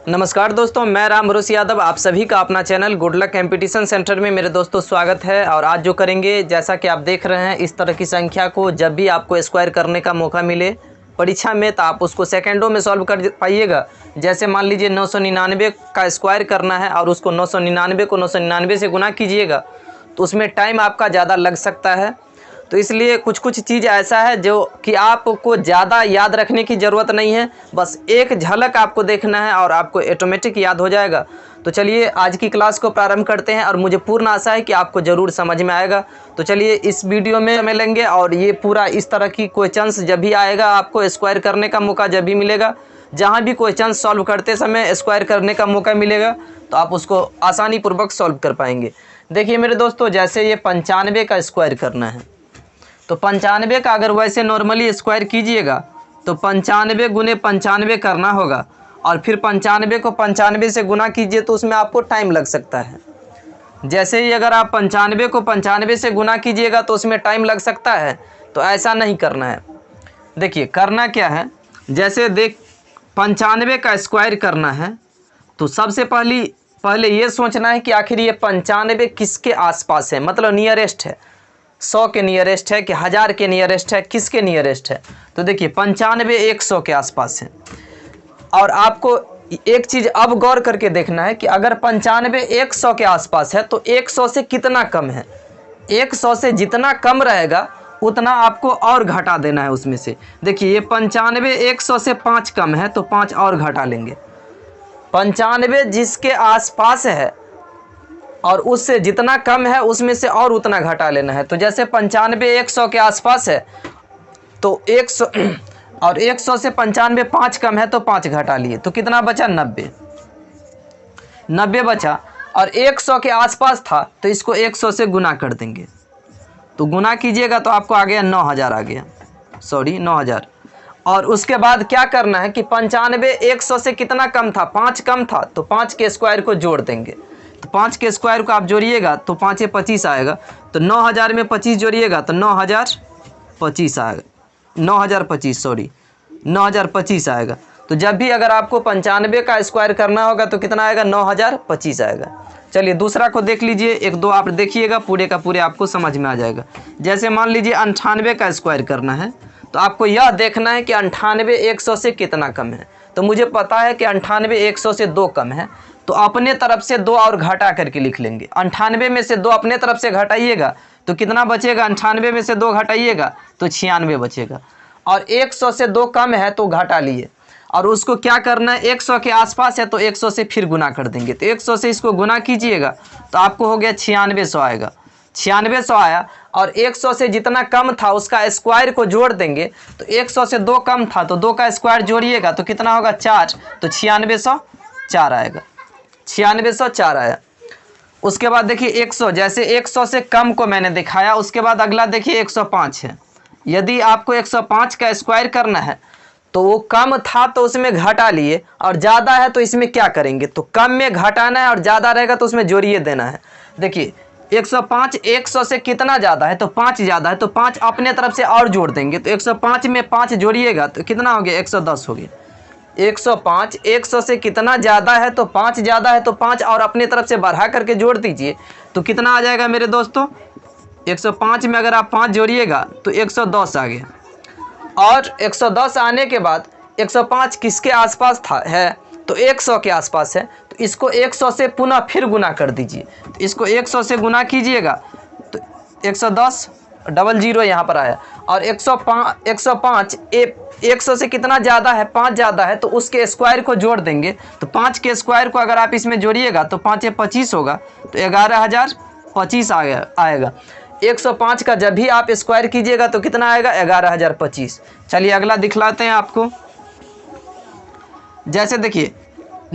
नमस्कार दोस्तों, मैं राम भरोसे यादव आप सभी का अपना channel good luck competition centre में मेरे दोस्तों स्वागत है। और आज जो करेंगे, जैसा कि आप देख रहे हैं, इस तरह की संख्या को जब भी आपको स्क्वायर करने का मौका मिले परीक्षा में तो आप उसको सेकंडों में सॉल्व कर पाइएगा। जैसे मान लीजिए 999 का स्क्वायर करना है और उसको 999 को 999 से गुना कीजिएगा तो उसमें टाइम आपका ज़्यादा लग सकता है। तो इसलिए कुछ चीज़ ऐसा है जो कि आपको ज़्यादा याद रखने की ज़रूरत नहीं है, बस एक झलक आपको देखना है और आपको ऑटोमेटिक याद हो जाएगा। तो चलिए आज की क्लास को प्रारंभ करते हैं और मुझे पूर्ण आशा है कि आपको ज़रूर समझ में आएगा। तो चलिए इस वीडियो में समय लेंगे और ये पूरा इस तरह की क्वेश्चंस जब भी आएगा, आपको स्क्वायर करने का मौका जब भी मिलेगा, जहाँ भी क्वेश्चन सॉल्व करते समय स्क्वायर करने का मौका मिलेगा तो आप उसको आसानी पूर्वक सॉल्व कर पाएंगे। देखिए मेरे दोस्तों, जैसे ये 95 का स्क्वायर करना है तो 95 का अगर वैसे नॉर्मली स्क्वायर कीजिएगा तो 95 गुने 95 करना होगा और फिर 95 को 95 से गुना कीजिए तो उसमें आपको टाइम लग सकता है। जैसे ही अगर आप 95 को 95 से गुना कीजिएगा तो उसमें टाइम लग सकता है, तो ऐसा नहीं करना है। देखिए करना क्या है, जैसे 95 का स्क्वायर करना है तो सबसे पहले ये सोचना है कि आखिर ये 95 किसके आसपास है, मतलब नियरेस्ट है, 100 के नियरेस्ट है कि 1000 के नियरेस्ट है, किसके नियरेस्ट है। तो देखिए 95 100 के आसपास है। और आपको एक चीज़ अब गौर करके देखना है कि अगर 95 100 के आसपास है तो 100 से कितना कम है। 100 से जितना कम रहेगा उतना आपको और घटा देना है उसमें से। देखिए ये 95 100 से 5 कम है तो 5 और घटा लेंगे। 95 जिसके आसपास है और उससे जितना कम है उसमें से और उतना घटा लेना है। तो जैसे 95 100 के आसपास है तो 100 और 100 से 95 5 कम है तो 5 घटा लिए तो कितना बचा, 90 बचा। और 100 के आसपास था तो इसको 100 से गुना कर देंगे, तो गुना कीजिएगा तो आपको आ गया 9000 आ गया, 9000। और उसके बाद क्या करना है कि 95 100 से कितना कम था, 5 कम था, तो 5 के स्क्वायर को जोड़ देंगे। तो 5 के स्क्वायर को आप जोड़िएगा तो 5 25 आएगा, तो 9000 में 25 जोड़िएगा तो 9025 आएगा, 9025 आएगा। तो जब भी अगर आपको 95 का स्क्वायर करना होगा तो कितना आएगा, 9025 आएगा। चलिए दूसरा को देख लीजिए, एक दो आप देखिएगा, पूरे का पूरे आपको समझ में आ जाएगा। जैसे मान लीजिए 98 का स्क्वायर करना है तो आपको यह देखना है कि 98 100 से कितना कम है। तो मुझे पता है कि 98 100 से 2 कम है, तो अपने तरफ से 2 और घटा करके लिख लेंगे। 98 में से 2 अपने तरफ से घटाइएगा तो कितना बचेगा, 98 में से 2 घटाइएगा तो 96 बचेगा। और 100 से 2 कम है तो घटा लिए, और उसको क्या करना है, 100 के आसपास है तो 100 से फिर गुना कर देंगे। तो 100 से इसको गुना कीजिएगा तो आपको हो गया 9600 आएगा, 9600 आया। और 100 से जितना कम था उसका स्क्वायर को जोड़ देंगे, तो 100 से 2 कम था तो 2 का स्क्वायर जोड़िएगा तो कितना होगा, 4, तो 9604 आएगा, 9604 आया। उसके बाद देखिए 100, जैसे 100 से कम को मैंने दिखाया, उसके बाद अगला देखिए 105 है। यदि आपको 105 का स्क्वायर करना है तो वो कम था तो उसमें घटा लिए, और ज़्यादा है तो इसमें क्या करेंगे, तो कम में घटाना है और ज़्यादा रहेगा तो उसमें जोड़िए देना है। देखिए 105 100 से कितना ज़्यादा है, तो 5 ज़्यादा है, तो 5 अपने तरफ से और जोड़ देंगे। तो 105 में 5 जोड़िएगा तो कितना हो गया, 110 हो गया। 105 100 से कितना ज़्यादा है, तो 5 ज़्यादा है, तो 5 और अपने तरफ से बढ़ा करके जोड़ दीजिए तो कितना आ जाएगा मेरे दोस्तों, 105 में अगर आप 5 जोड़िएगा तो 110 आ गया। और 110 आने के बाद 105 किसके आसपास था है, तो 100 के आसपास है, तो इसको 100 से पुनः फिर गुना कर दीजिए। तो इसको 100 से गुना कीजिएगा तो 110 00 यहाँ पर आया। और 105 100 से कितना ज़्यादा है, 5 ज़्यादा है, तो उसके स्क्वायर को जोड़ देंगे। तो 5 के स्क्वायर को अगर आप इसमें जोड़िएगा तो 5 25 होगा, तो 11025 आएगा। 105 का जब भी आप स्क्वायर कीजिएगा तो कितना आएगा, 11025। चलिए अगला दिखलाते हैं आपको। जैसे देखिए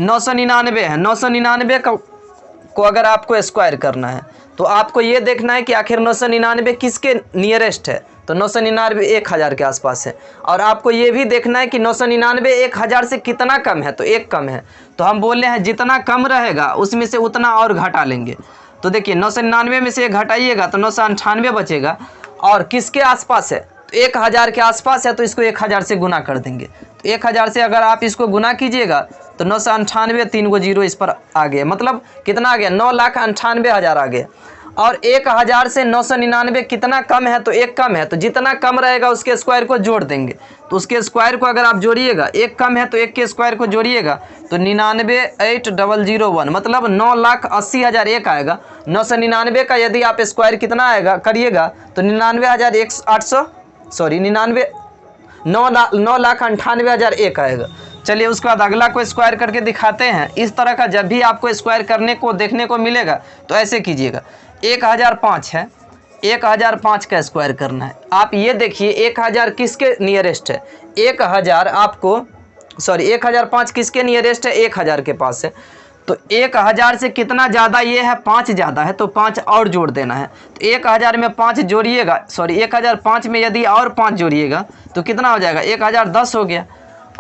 999 है, 999 को अगर आपको स्क्वायर करना है तो आपको ये देखना है कि आखिर 999 किसके नियरेस्ट है। तो 999 1000 के आसपास है। और आपको ये भी देखना है कि 999 1000 से कितना कम है, तो 1 कम है। तो हम बोल रहे हैं जितना कम रहेगा उसमें से उतना और घटा लेंगे। तो देखिए 999 में से 1 घटाइएगा तो 998 बचेगा। और किसके आसपास है, तो 1000 के आसपास है, तो इसको 1000 से गुना कर देंगे। तो 1000 से अगर आप इसको गुना कीजिएगा तो 998 3 गो जीरो इस पर आ गया, मतलब कितना आ गया 9,98,000 आ गया। और 1000 से 999 कितना कम है, तो एक कम है, तो जितना कम रहेगा उसके स्क्वायर को जोड़ देंगे। तो उसके स्क्वायर को अगर आप जोड़िएगा, एक कम है तो एक के स्क्वायर को जोड़िएगा तो 99,8001 मतलब 9,80,000 एक आएगा। 999 का यदि आप स्क्वायर कितना आएगा करिएगा तो 9,98,000 एक आएगा। चलिए उसके बाद अगला को स्क्वायर करके दिखाते हैं। इस तरह का जब भी आपको स्क्वायर करने को देखने को मिलेगा तो ऐसे कीजिएगा। 1005 है, 1005 का स्क्वायर करना है। आप ये देखिए 1000 किसके नियरेस्ट है, 1005 किसके नियरेस्ट है, 1000 के पास है। तो 1000 से कितना ज़्यादा ये है, 5 ज़्यादा है, तो 5 और जोड़ देना है। तो 1000 में 5 जोड़िएगा, 1005 में यदि और 5 जोड़िएगा तो कितना हो जाएगा, 1010 हो गया।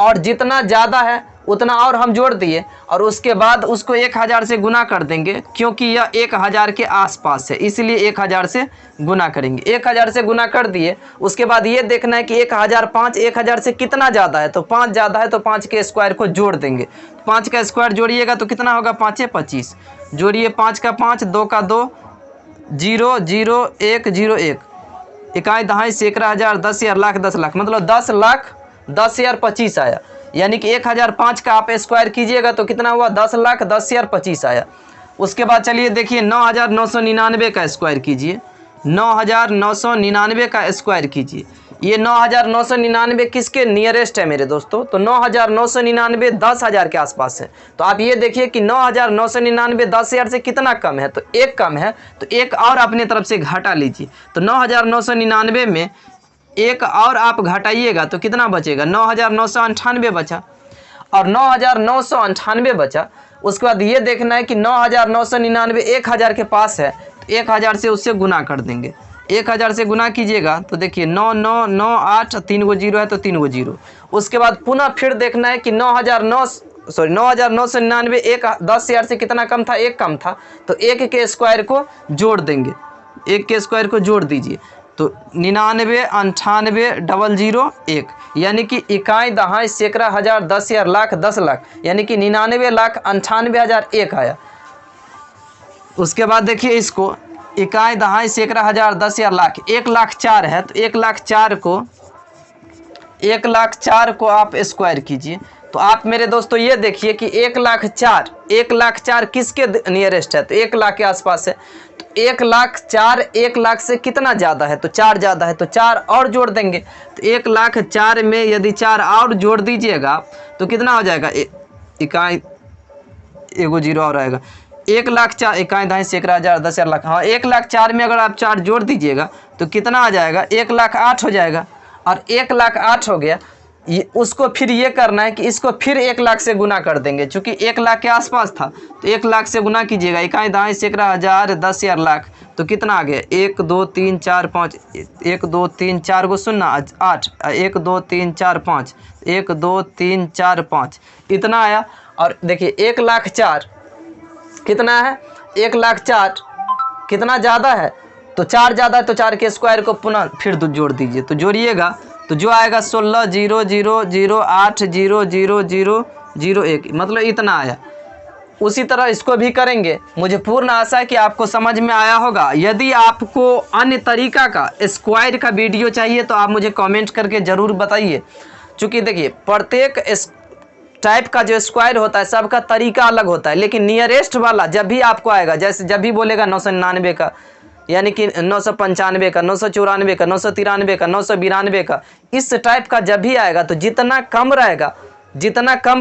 और जितना ज़्यादा है उतना और हम जोड़ दिए और उसके बाद उसको 1000 से गुना कर देंगे, क्योंकि यह 1000 के आसपास है इसलिए 1000 से गुना करेंगे। 1000 से गुना कर दिए, उसके बाद ये देखना है कि 1000 से कितना ज़्यादा है, तो 5 ज़्यादा है, तो 5 के स्क्वायर को जोड़ देंगे। 5 का स्क्वायर जोड़िएगा तो कितना होगा, 5 25, जोड़िए 5 का 5, 2 का 2, 0 0 1 0 1, इकाई दहाई सैकड़ा हज़ार 10,000 लाख 10 लाख मतलब 10,10,025 आया। यानी कि 1005 का आप स्क्वायर कीजिएगा तो कितना हुआ, 10,10,025 आया। उसके बाद चलिए देखिए 9,999 का स्क्वायर कीजिए, 9,999 का स्क्वायर कीजिए। ये 9,999 किसके नियरेस्ट है मेरे दोस्तों, तो 9,999 10,000 के आसपास है। तो आप ये देखिए कि 9,999 10,000 से कितना कम है, तो एक कम है, तो एक और अपने तरफ से घटा लीजिए। तो 9,999 में एक और आप घटाइएगा तो कितना बचेगा, 9,998 बचा। और 9,998 बचा, उसके बाद ये देखना है कि 9,999 1000 के पास है, तो 1000 से उससे गुना कर देंगे। 1000 से गुना कीजिएगा तो देखिए 9,998 3 गो जीरो है तो 3 गो जीरो। उसके बाद पुनः फिर देखना है कि 9,999 एक 10,000 से कितना कम था, एक कम था, तो एक के स्क्वायर को जोड़ देंगे, एक के स्क्वायर को जोड़ दीजिए। तो 99,98,001 यानी कि इकाई दहाई सैकड़ा हज़ार 10,000 लाख 10 लाख यानी कि 99,98,001 आया। उसके बाद देखिए इसको इकाई दहाई सैकड़ा हज़ार 10,000 लाख 1,04,000 है, तो 1,04,000 को आप स्क्वायर कीजिए। तो आप मेरे दोस्तों ये देखिए कि 1,04,000 किसके नियरेस्ट है, तो 1 लाख के आसपास है। तो 1,04,000 1 लाख से कितना ज़्यादा है, तो 4 ज़्यादा है, तो 4 और जोड़ देंगे। तो 1,04,000 में यदि 4 और जोड़ दीजिएगा तो कितना हो जाएगा, इकाई एगो जीरो और आएगा, 1,04,000 इकाई दहाई सैकड़ा हज़ार 10,000 लाख, हाँ 1,04,000 में अगर आप 4 जोड़ दीजिएगा तो कितना आ जाएगा, 1,08,000 हो जाएगा। और 1,08,000 हो गया, ये उसको फिर ये करना है कि इसको फिर 1 लाख से गुना कर देंगे, चूँकि 1 लाख के आसपास था तो 1 लाख से गुना कीजिएगा। इकाई दहाई सैकड़ा हज़ार 10,000 लाख तो कितना आ गया, 1 2 3 4 5 1 2 3 4 को शून्य 8 1 2 3 4 5 1 2 3 4 5 इतना आया। और देखिए 1,04,000 कितना है, 1,04,000 कितना ज़्यादा है, तो 4 ज़्यादा है, तो 4 के स्क्वायर को पुनः फिर जोड़ दीजिए। तो जोड़िएगा तो जो आएगा 16,000,008,000,001 मतलब इतना आया। उसी तरह इसको भी करेंगे। मुझे पूर्ण आशा है कि आपको समझ में आया होगा। यदि आपको अन्य तरीका का स्क्वायर का वीडियो चाहिए तो आप मुझे कमेंट करके ज़रूर बताइए, क्योंकि देखिए प्रत्येक टाइप का जो स्क्वायर होता है सबका तरीका अलग होता है, लेकिन नियरेस्ट वाला जब भी आपको आएगा, जैसे जब भी बोलेगा 999 का यानी कि 995 का, 994 का, 993 का, 992 का, इस टाइप का जब भी आएगा तो जितना कम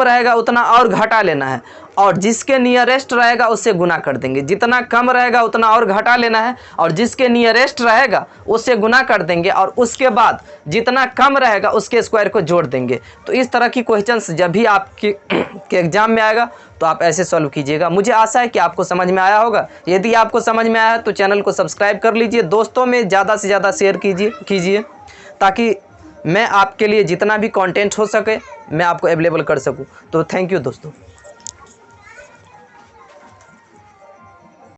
रहेगा उतना और घटा लेना है, और जिसके नियरेस्ट रहेगा उससे गुना कर देंगे। जितना कम रहेगा उतना और घटा लेना है, और जिसके नियरेस्ट रहेगा उससे गुना कर देंगे, और उसके बाद जितना कम रहेगा उसके स्क्वायर को जोड़ देंगे। तो इस तरह की क्वेश्चंस जब भी आपके एग्जाम में आएगा तो आप ऐसे सॉल्व कीजिएगा। मुझे आशा है कि आपको समझ में आया होगा। यदि आपको समझ में आया तो चैनल को सब्सक्राइब कर लीजिए, दोस्तों में ज़्यादा से ज़्यादा शेयर कीजिए ताकि मैं आपके लिए जितना भी कंटेंट हो सके मैं आपको अवेलेबल कर सकूं। तो थैंक यू दोस्तों।